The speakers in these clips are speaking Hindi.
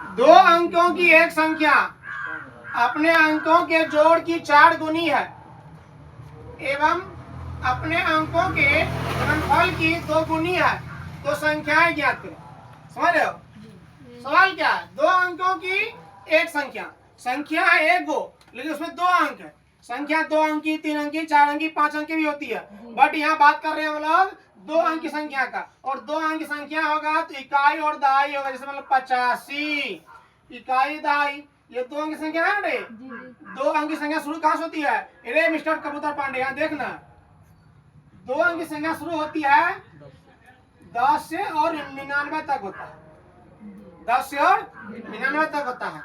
दो अंकों की एक संख्या अपने अंकों के जोड़ की 4 गुनी है एवं अपने अंकों के गुणनफल की 2 गुनी है तो संख्याएं ज्ञात करें। समझ रहे हो? सवाल क्या है? दो अंकों की एक संख्या है एक गो, लेकिन उसमें 2 अंक है। संख्या 2 अंक की, 3 अंक की, 4 अंक की, 5 अंक की भी होती है, बट यहाँ बात कर रहे हैं हम लोग 2 अंक की संख्या का। और 2 अंक की संख्या होगा तो इकाई और दहाई होगा, जैसे मतलब 85 इकाई दहाई, ये 2 अंक की संख्या है रे। 2 अंक की संख्या शुरू कहाँ से होती है? अरे मिस्टर कबूतर पांडे, यहाँ देखना, 2 अंक की संख्या शुरू होती है 10 से और 99 तक होता है। 10 से और 99 तक होता है।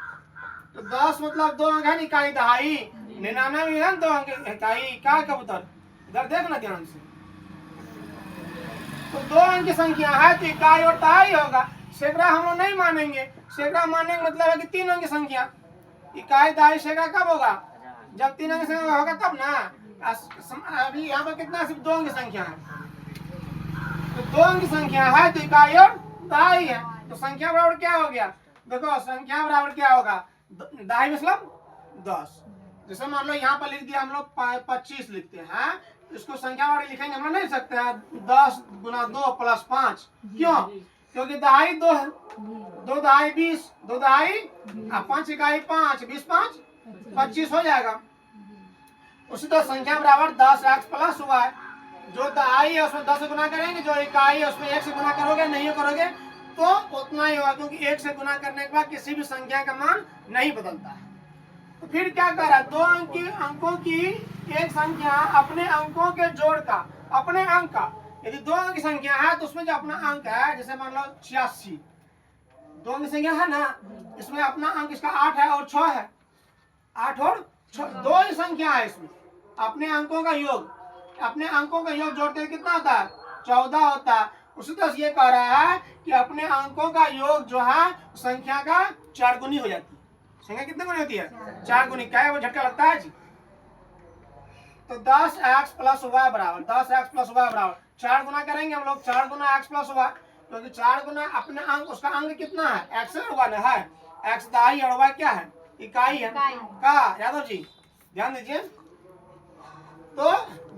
तो 10 मतलब 2 अंक है, इकाई दहाई, 99 भी है 2 अंक इकाई। क्या कबूतर, इधर देखना ध्यान से। तो 2 अंक की संख्या है तो इकाई और दहाई होगा। सैकड़ा हम लोग नहीं मानेंगे, सैकड़ा मानने का मतलब है कि 3 अंक की संख्या, इकाई दहाई सैकड़ा कब होगा? जब 3 अंक की संख्या होगा तब ना। अभी यहाँ पर कितना सिर्फ 2 अंक की संख्या है, तो 2 अंक की संख्या है तो इकाई और दहाई है, तो संख्या बराबर क्या हो गया? देखो संख्या बराबर क्या होगा? दहाई मतलब 10। जैसे मान लो यहाँ पर लिख दिया हम लोग 25 लिखते हैं, इसको संख्या बराबर लिखेंगे हम लोग नहीं सकते हैं 10 गुना 2 प्लस 5। क्यों? क्योंकि दहाई 2 है, 2 दहाई 20, 2 दहाई 5 इकाई 5, 20 5 25 हो जाएगा। उसी तरह संख्या बराबर 10x प्लस हुआ है, जो दहाई है उसमें 10 से गुना करेंगे, जो इकाई है उसमें 1 से गुना करोगे, नहीं करोगे तो उतना ही होगा, क्योंकि 1 से गुना करने के बाद किसी भी संख्या का मान नहीं बदलता है। तो फिर क्या कर रहा है? 2 अंकों की एक संख्या अपने अंकों के जोड़ का, अपने अंक का, यदि 2 अंक की संख्या है तो उसमें जो अपना अंक है, जैसे मान लो 86, 2 अंक की संख्या है ना, इसमें अपना अंक इसका 8 है और 6 है, 8 और 6 2 ही संख्या है इसमें। अपने अंकों का योग, अपने अंकों का योग जोड़ते कितना होता है? 14 होता है। उसी तरह से ये कह रहा है कि अपने अंकों का योग जो है संख्या का 4 गुनी हो जाती है। संख्या कितने गुनी होती है? 4 गुनी। क्या है वो झटका लगता है जी? तो 10x प्लस वाई बराबर 10x प्लस वाई बराबर 4 गुना करेंगे हम लोग, 4 गुना x प्लस वाई, क्योंकि 4 गुना अपने अंक, उसका अंक कितना है? x और y है, x दहाई और y क्या है? इकाई है। का यादव जी ध्यान दीजिए। तो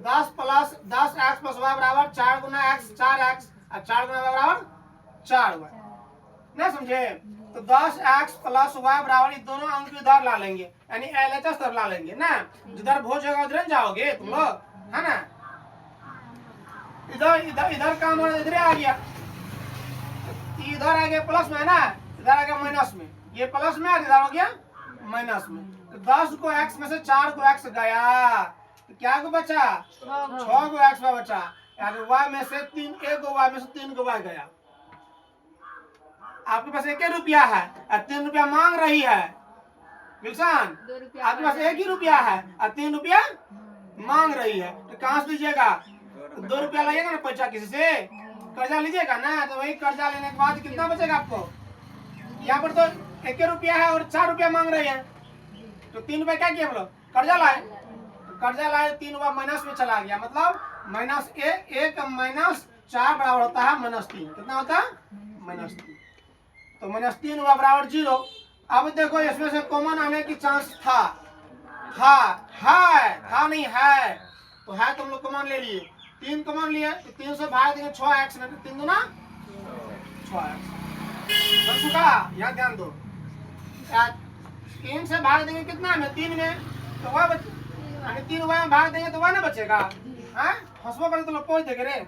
10x प्लस वाई बराबर 4 गुना x 4x और 4 गुना y बराबर 4y। ना समझे? तो 10x प्लस वाई बराबर ये दोनों अंक इधर ला लेंगे, यानी LHS तरफ ला लेंगे ना, जिधर भोज होगा उधर जाओगे तुम लोग, है ना? इधर इधर इधर काम होना, इधर आ गया, इधर आ गया प्लस में है ना, इधर आ गया माइनस में, ये प्लस में इधर हो गया माइनस में। तो 10 को x में से 4 को x गया, तो क्या को बचा? 6 को x में बचा, यानी y में से 3, एक y में से 3 को y गया। आपके पास 1 रुपया है और 3 रुपया मांग रही है गुलशन, आपके पास 1 ही रुपया है और 3 रुपया मांग रही है, तो कहाँ से लीजिएगा? 2 रुपया लगेगा ना पैसा, किसी से कर्जा लीजिएगा ना, तो वही कर्जा लेने के बाद कितना बचेगा आपको? यहाँ पर तो 1 रुपया है और 4 रुपया मांग रही है, तो 3 रुपया क्या किया हम लोग? कर्जा लाए, तो कर्जा लाए 3 रुपया माइनस में चला गया, मतलब -1 माइनस 4 बराबर होता है -3। कितना होता है? -3। तो -3 हुआ बराबर 0। अब देखो इसमें से कॉमन आने की चांस था नहीं है, तो है तुम लोग कॉमन ले लिए, 3 कॉमन लिए तो 3 से भाग देंगे 6x में, 3 गुना 6x बन चुका। यहाँ ध्यान दो, 3 से भाग देंगे कितना में? 3 में, तो वह 3 वह में भाग देंगे तो वह ना बचेगा, है हंसबो करे तो लोग पहुंच देंगे रे।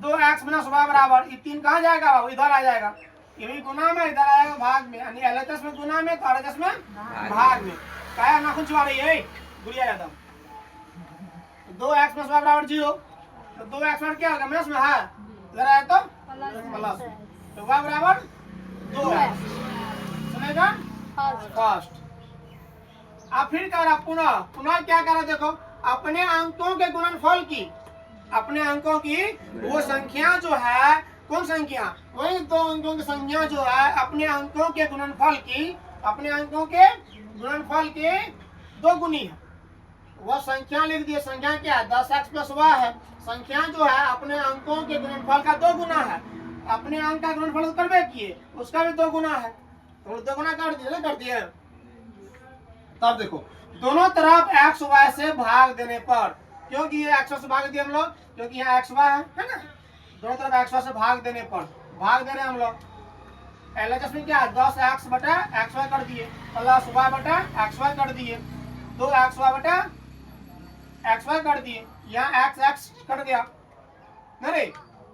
2x माइनस y बराबर, ये 3 कहाँ जाएगा? वो इधर आ जाएगा, ये भी गुना में, इधर आएगा भाग में, यानी LHS में गुना में तो RHS में भाग में। क्या नाखून छुआ रही है गुड़िया यादव? 2x प्लस y बराबर 0, तो 2x बराबर क्या होगा? माइनस में है, इधर आया तो प्लस, तो y बराबर 2x। सुनेगा फर्स्ट। अब फिर कर रहा पुनः क्या कर रहा? देखो अपने अंकों के गुणनफल की, अपने अंकों की वो संख्या जो है, कौन संख्या? वही 2 अंकों की संख्या जो है अपने अंकों के गुणनफल की, अपने अंकों के गुणनफल के 2 गुनी है। वह संख्या लिख दिए, संख्या क्या है? 10x प्लस y है। संख्या जो है अपने अंकों के गुणनफल का 2 गुना है, अपने अंक का गुणनफल करबे किए, उसका भी 2 गुना है, तो दोगुना कर दिए ना, कर दिए। तब देखो दोनों तरफ एक्स वाई से भाग देने पर, क्योंकि ये एक्स वाई से भाग दिए हम लोग, क्योंकि यहाँ एक्स वाई है ना, दोनों तरफ एक्स वाई से भाग देने पर, भाग दे रहे हैं हम लोग। एलएचएस में क्या 10x बटा एक्स वाई कर दिए, प्लस वाई बटा एक्स वाई कर दिए, 2x वाई बटा एक्स वाई कर दिए। यहाँ एक्स एक्स कट गया ना रे,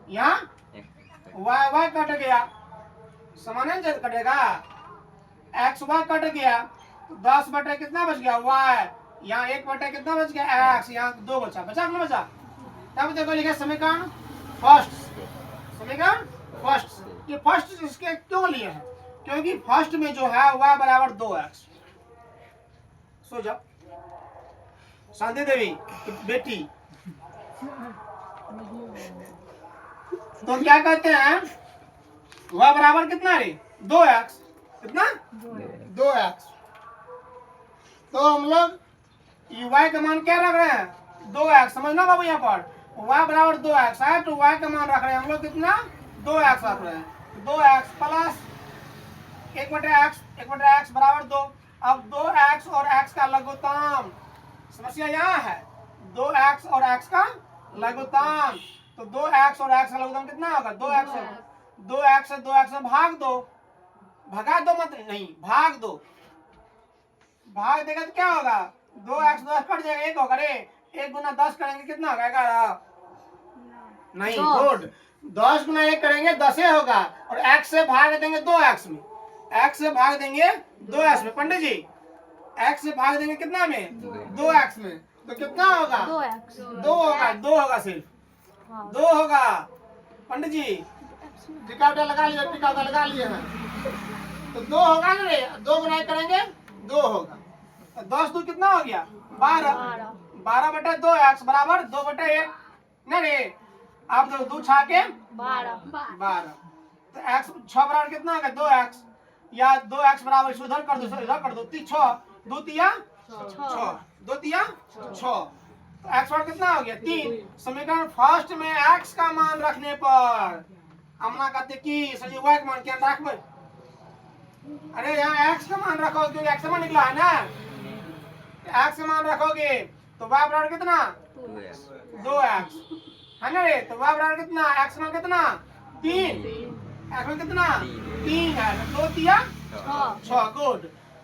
यहाँ वाई वाई कट गया, समान कटेगा, एक्स वाई कट गया, 10 बटे कितना बच गया वाई, यहाँ 1 बटे कितना बच गया एक्स, यहाँ 2 बचा, बचा कि नहीं बचा। तब देखो लिखा समीकरण फर्स्ट, समीकरण फर्स्ट। ये फर्स्ट इसके क्यों लिए हैं, क्योंकि फर्स्ट में जो है y बराबर 2x। सो जाओ शांति देवी बेटी, तो क्या कहते हैं y बराबर कितना रे 2x, कितना 2x। तो हम लोग y का मान क्या रख रहे हैं 2x, समझना बाबू, यहाँ पर y बराबर 2x है तो y का मान रख रहे हैं हम लोग कितना 2x रख रहे हैं, 2x प्लस 1/x बराबर 2। अब 2x और x का लघुत्तम, समस्या यहाँ है 2x और x का लघुत्तम, तो 2x और x का लघुत्तम कितना होगा 2x से 2x से भाग दो, भगा दो मत नहीं भाग दो, भाग देगा तो क्या होगा 2x 2 कट जाएगा, 1 होगा रे, 1 गुना 10 करेंगे कितना होगा 11, नहीं गुड, 10 गुना 1 करेंगे 10 होगा, और x से भाग देंगे 2x में, x से भाग देंगे 2x में, पंडित जी x से भाग देंगे कितना में 2x में, तो कितना होगा 2 होगा, 2 होगा सिर्फ 2 होगा। पंडित जी टिका लगा लिया, टिका लगा लिए हैं, तो 2 होगा ना रे, 2 गुना 1 करेंगे 2 होगा, 10 2 कितना हो गया 12 बटे 2x बराबर 2 बटे 1 ना रे, आप 2 छा के 12, तो x 6 बराबर कितना होगा 2x, या 2x बराबर इधर कर दो, इधर कर दो, 6 2 तिया 6, 2 तिया 6, तो x बराबर कितना हो गया 3। समीकरण फर्स्ट में x का मान रखने पर हमने कहते कि सही y का मान क्या रखबे, अरे यहाँ x का मान रखो क्योंकि x का मान निकला है ना, x का मान रखोगे तो y बराबर कितना 2x है ना रे, तो y बराबर कितना x मान कितना 3, x मान कितना 3 है, 2 तिया 6 गुड,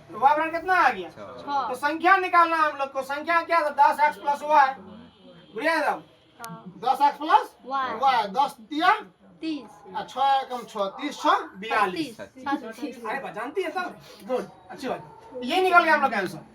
तो y बराबर कितना आ गया 6। तो संख्या निकालना हम लोग को, संख्या क्या था 10x प्लस y, बुझे ना 10x प्लस y, 10 तिया 30, 6 कम 6 30 6 42, अरे जानती है सब गुड, अच्छी बात, ये निकल गया हम लोग का आंसर।